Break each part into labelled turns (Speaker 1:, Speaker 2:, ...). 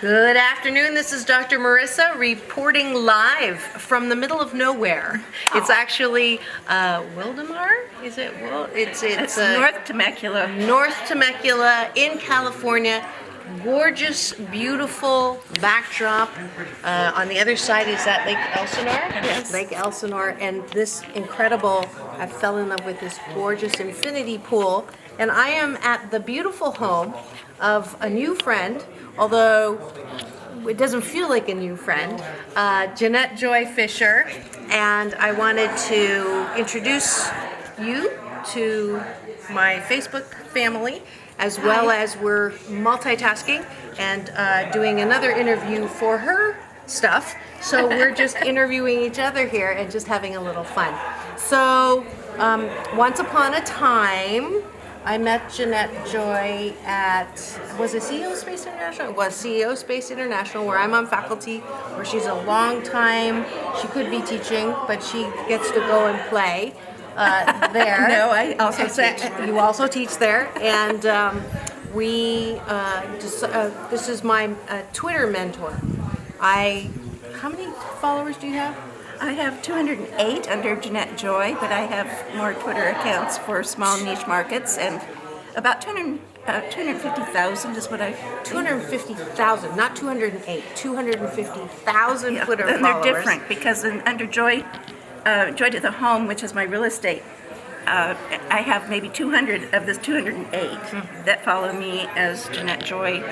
Speaker 1: Good afternoon. This is Dr. Marissa reporting live from the middle of nowhere. It's actually Wildemar. Is it? Well, it's
Speaker 2: North Temecula.
Speaker 1: North Temecula in California. Gorgeous, beautiful backdrop. On the other side is that Lake Elsinore.
Speaker 2: Yes.
Speaker 1: Lake Elsinore, and this incredible. I fell in love with this gorgeous infinity pool, and I am at the beautiful home of a new friend. Although it doesn't feel like a new friend, Jeanette Joy Fisher, and I wanted to introduce you to my Facebook family, as well as we're multitasking and doing another interview for her stuff. So we're just interviewing each other here and just having a little fun. So once upon a time, I met Jeanette Joy at, was it CEO Space International? It was CEO Space International, where I'm on faculty, where she's a long time, she could be teaching, but she gets to go and play there.
Speaker 2: No, I also teach.
Speaker 1: You also teach there, and this is my Twitter mentor. How many followers do you have?
Speaker 2: I have 208 under Jeanette Joy, but I have more Twitter accounts for small niche markets, and about 250,000 is what I've...
Speaker 1: 250,000, not 208, 250,000
Speaker 2: Yeah,
Speaker 1: Twitter
Speaker 2: and
Speaker 1: followers.
Speaker 2: they're different because under Joy, Joy to the Home, which is my real estate, I have maybe 200 of this 208 that follow me as Jeanette Joy,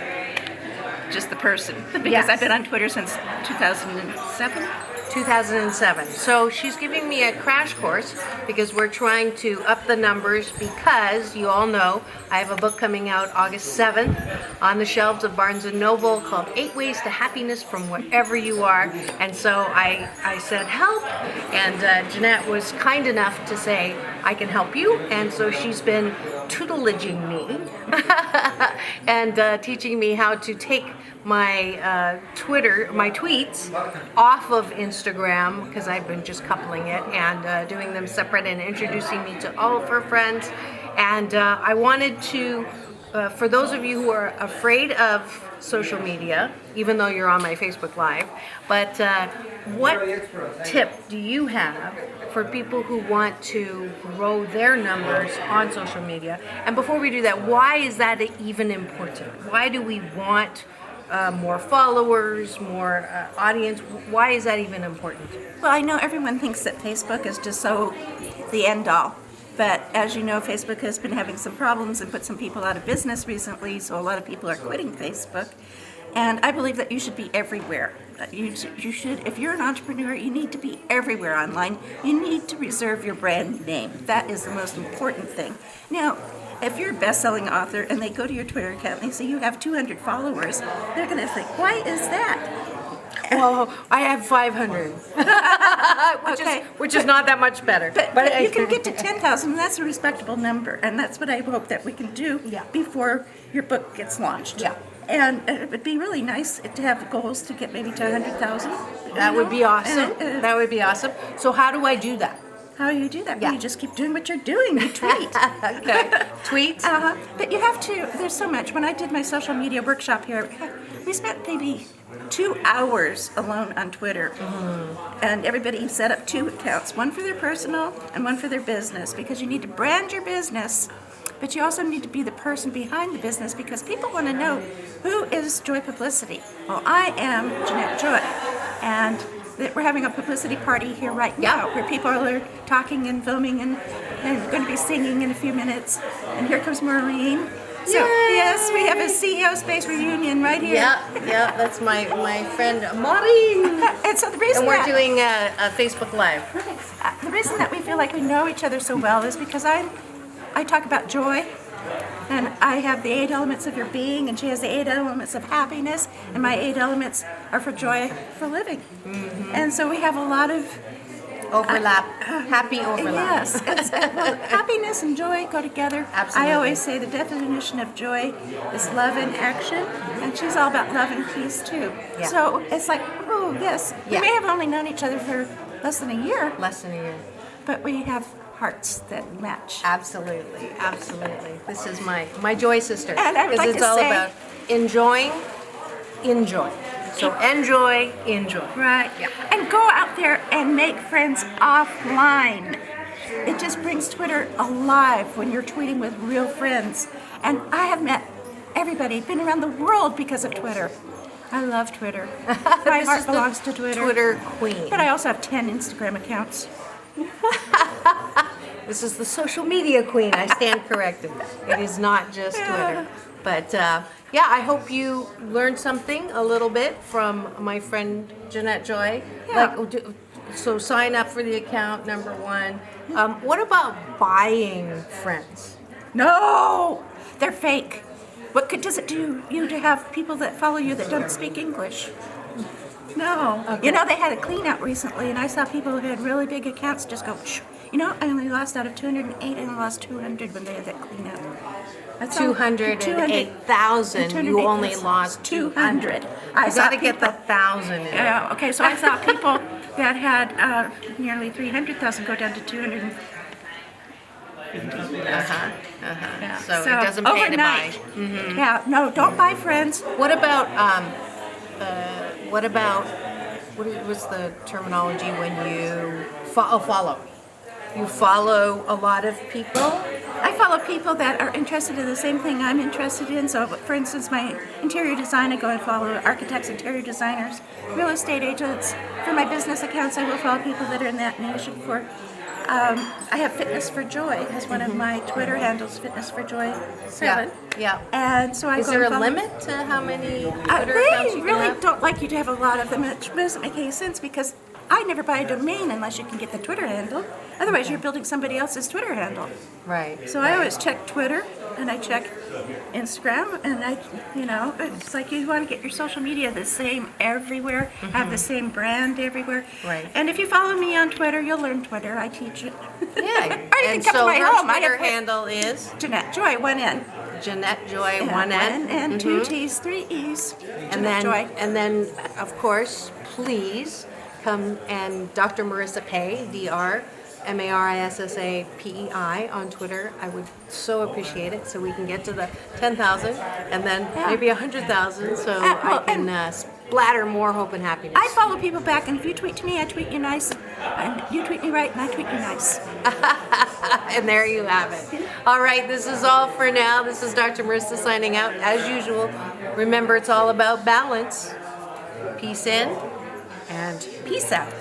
Speaker 2: just the person, because
Speaker 1: Yes.
Speaker 2: I've been on Twitter since 2007.
Speaker 1: 2007. So she's giving me a crash course because we're trying to up the numbers, because you all know I have a book coming out August 7th on the shelves of Barnes & Noble called 8 Ways to Happiness from Wherever You Are. And so I said help, and Jeanette was kind enough to say I can help you, and so she's been tutelaging me and teaching me how to take my my tweets off of Instagram, because I've been just coupling it and doing them separate and introducing me to all of her friends. And I wanted to, for those of you who are afraid of social media, even though you're on my Facebook Live, but what tip do you have for people who want to grow their numbers on social media? And before we do that, why is that even important? Why do we want more followers, more audience? Why is that even important?
Speaker 2: Well, I know everyone thinks that Facebook is just so the end all. But as you know, Facebook has been having some problems and put some people out of business recently, so a lot of people are quitting Facebook. And I believe that you should be everywhere. You should, if you're an entrepreneur, you need to be everywhere online. You need to reserve your brand name. That is the most important thing. Now, if you're a best-selling author and they go to your Twitter account and they see you have 200 followers, they're going to think, why is that?
Speaker 1: Well, I have 500, which is not that much better.
Speaker 2: But you can get to 10,000, and that's a respectable number, and that's what I hope that we can do before your book gets launched.
Speaker 1: Yeah.
Speaker 2: And it would be really nice to have goals to get maybe to 100,000.
Speaker 1: That would be awesome. That would be awesome. So how do I do that?
Speaker 2: How do you do that?
Speaker 1: Yeah.
Speaker 2: Well, you just keep doing what you're doing. You tweet.
Speaker 1: Okay. Tweets?
Speaker 2: But you have to, there's so much. When I did my social media workshop here, we spent maybe 2 hours alone on Twitter. And everybody set up 2 accounts, one for their personal and one for their business, because you need to brand your business, but you also need to be the person behind the business, because people want to know, who is Joy Publicity? Well, I am Jeanette Joy. And we're having a publicity party here right now, where people are talking and filming and going to be singing in a few minutes. And here comes Maureen. So, yes, we have a CEO Space reunion right here.
Speaker 1: Yeah, that's my friend Maureen.
Speaker 2: And so the reason
Speaker 1: we're doing a Facebook Live.
Speaker 2: The reason that we feel like we know each other so well is because I talk about joy, and I have the 8 elements of your being, and she has the 8 elements of happiness, and my 8 elements are for joy for living. And so we have a lot of
Speaker 1: overlap, happy overlap.
Speaker 2: Yes, well, happiness and joy go together.
Speaker 1: Absolutely.
Speaker 2: I always say the definition of joy is love in action, and she's all about love and peace too.
Speaker 1: Yeah.
Speaker 2: So it's like, oh yes, we may have only known each other for less than a year, but we have hearts that match.
Speaker 1: Absolutely, absolutely. This is my joy sister.
Speaker 2: And I would like
Speaker 1: it's
Speaker 2: to
Speaker 1: all
Speaker 2: say,
Speaker 1: about enjoying enjoy. So enjoy.
Speaker 2: Right.
Speaker 1: Yeah.
Speaker 2: And go out there and make friends offline. It just brings Twitter alive when you're tweeting with real friends. And I have met everybody, been around the world because of Twitter. I love Twitter. My
Speaker 1: This
Speaker 2: heart
Speaker 1: is the
Speaker 2: belongs to Twitter.
Speaker 1: Twitter queen.
Speaker 2: But I also have 10 Instagram accounts.
Speaker 1: This is the social media queen. I stand corrected. It is not just Twitter. But yeah, I hope you learned something a little bit from my friend Jeanette Joy.
Speaker 2: Yeah.
Speaker 1: So sign up for the account, number one. What about buying friends?
Speaker 2: No, they're fake. What good does it do you to have people that follow you that don't speak English? No.
Speaker 1: Okay.
Speaker 2: You know, they had a clean out recently, and I saw people who had really big accounts just go, shh. You know, I only lost out of 208, and I lost 200 when they had that clean out. That's all.
Speaker 1: 208,000. You only lost 200.
Speaker 2: I
Speaker 1: You
Speaker 2: saw
Speaker 1: got to get
Speaker 2: people-
Speaker 1: the 1,000 in.
Speaker 2: Yeah, okay, so I saw people that had nearly 300,000 go down to 200. Yeah.
Speaker 1: So it doesn't pay
Speaker 2: overnight.
Speaker 1: to buy.
Speaker 2: Yeah, no, don't buy friends.
Speaker 1: What about what was the terminology when you follow? You follow a lot of people.
Speaker 2: I follow people that are interested in the same thing I'm interested in. So, for instance, my interior design, I go and follow architects, interior designers, real estate agents. For my business accounts, I will follow people that are in that niche. I have Fitness for Joy as one of my Twitter handles, Fitness for Joy 7.
Speaker 1: Yeah.
Speaker 2: And so I
Speaker 1: Is
Speaker 2: go
Speaker 1: there
Speaker 2: and
Speaker 1: a
Speaker 2: follow.
Speaker 1: limit to how many Twitter accounts
Speaker 2: They
Speaker 1: you can
Speaker 2: really
Speaker 1: have?
Speaker 2: don't like you to have a lot of them. It doesn't make any sense because I never buy a domain unless you can get the Twitter handle. Otherwise, you're building somebody else's Twitter handle.
Speaker 1: Right.
Speaker 2: So I always check Twitter and I check Instagram, and it's like you want to get your social media the same everywhere, have the same brand everywhere.
Speaker 1: Right.
Speaker 2: And if you follow me on Twitter, you'll learn Twitter. I teach it.
Speaker 1: Yeah.
Speaker 2: Or you
Speaker 1: And
Speaker 2: can come
Speaker 1: so
Speaker 2: to my
Speaker 1: her
Speaker 2: home. I
Speaker 1: Twitter
Speaker 2: have
Speaker 1: handle is
Speaker 2: Jeanette Joy, one N.
Speaker 1: Jeanette Joy,
Speaker 2: Yeah,
Speaker 1: one N.
Speaker 2: and two T's, three E's.
Speaker 1: And
Speaker 2: Jeanette Joy.
Speaker 1: then, of course, please come and Dr. Marissa Pei, Dr. Marissa Pei on Twitter. I would so appreciate it, so we can get to the 10,000 and then maybe 100,000, so I can splatter more hope and happiness.
Speaker 2: I follow people back, and if you tweet to me, I tweet you nice. And you tweet me right, and I tweet you nice.
Speaker 1: And there you have it. All right, this is all for now. This is Dr. Marissa signing out. As usual, remember it's all about balance. Peace in and peace out.